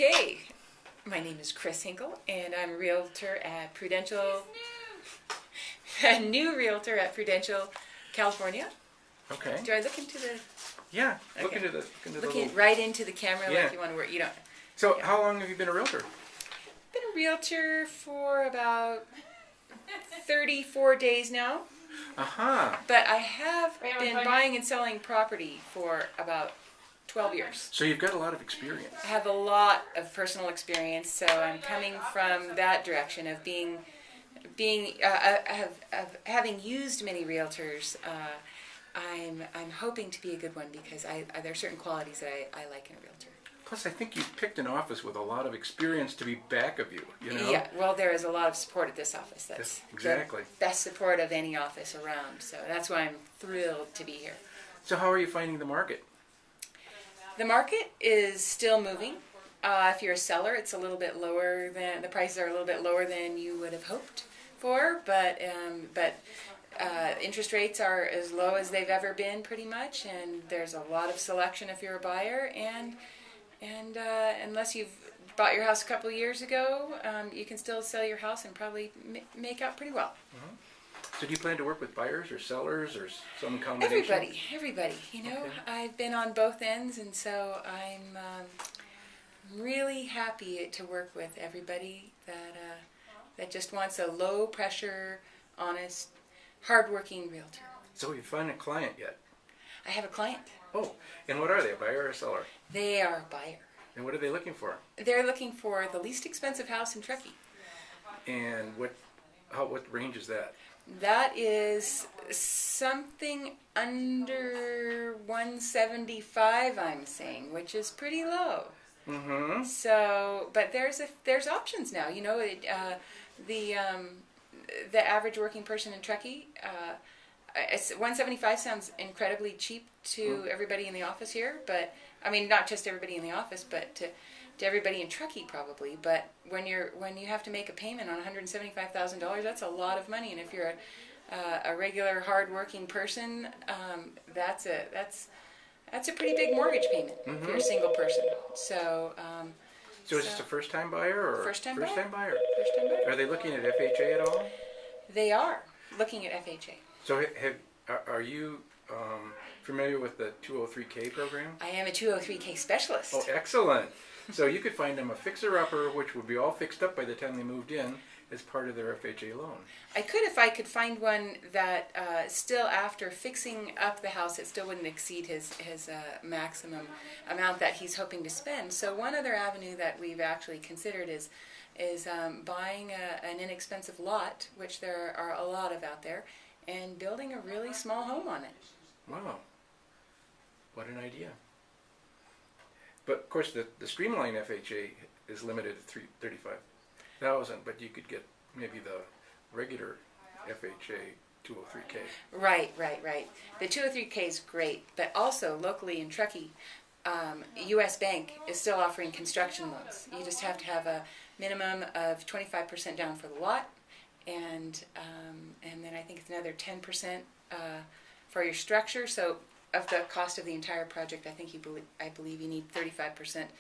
Okay, my name is Chris Hinkle, and I'm a realtor at Prudential, a new realtor at Prudential, California. Okay. Do I look into the? Yeah. Look Okay. into the Looking little... right into the camera Yeah. like you want to work. You don't. So, Yeah. how long have you been a realtor? Been a realtor for about 34 days now, but I have been buying and selling property for about 12 years. So you've got a lot of experience. I have a lot of personal experience, so I'm coming from that direction of having used many realtors. I'm hoping to be a good one because there are certain qualities that I like in a realtor. Plus, I think you picked an office with a lot of experience to be back of you, you know? Yeah, well, there is a lot of support at this office. That's exactly the best support of any office around, so that's why I'm thrilled to be here. So how are you finding the market? The market is still moving. If you're a seller, it's a little bit lower than, the prices are a little bit lower than you would have hoped for, but interest rates are as low as they've ever been pretty much, and there's a lot of selection if you're a buyer, and unless you've bought your house a couple of years ago, you can still sell your house and probably make out pretty well. Mm-hmm. So do you plan to work with buyers or sellers or some combination? Everybody. You know, Okay. I've been on both ends, and so I'm really happy to work with everybody that just wants a low pressure, honest, hardworking realtor. So you found a client yet? I have a client. Oh, and what are they, a buyer or a seller? They are a buyer. And what are they looking for? They're looking for the least expensive house in Truckee. And what range is that? That is something under 175, I'm saying, which is pretty low. Mm-hmm. So, but there's options now. You know, the average working person in Truckee, 175 sounds incredibly cheap to everybody in the office here. But I mean, not just everybody in the office, but to everybody in Truckee probably. But when you have to make a payment on $175,000, that's a lot of money. And if you're a regular hard-working person, that's a pretty big mortgage payment if you're a single person. So. So is this a first-time buyer or First-time buyer? First-time buyer. Are they looking at FHA at all? They are looking at FHA. So are you familiar with the 203K program? I am a 203K specialist. Oh, excellent. So you could find them a fixer-upper, which would be all fixed up by the time they moved in, as part of their FHA loan. I could if I could find one that still after fixing up the house, it still wouldn't exceed his maximum amount that he's hoping to spend. So one other avenue that we've actually considered is buying an inexpensive lot, which there are a lot of out there, and building a really small home on it. Wow. What an idea. But of course the Streamline FHA is limited to $35,000, but you could get maybe the regular FHA 203K. Right. The 203K is great, but also locally in Truckee, U.S. Bank is still offering construction loans. You just have to have a minimum of 25% down for the lot, and then I think it's another 10% for your structure. So of the cost of the entire project, I believe you need 35%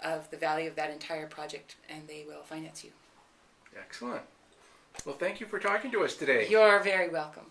of the value of that entire project, and they will finance you. Excellent. Well, thank you for talking to us today. You're very welcome.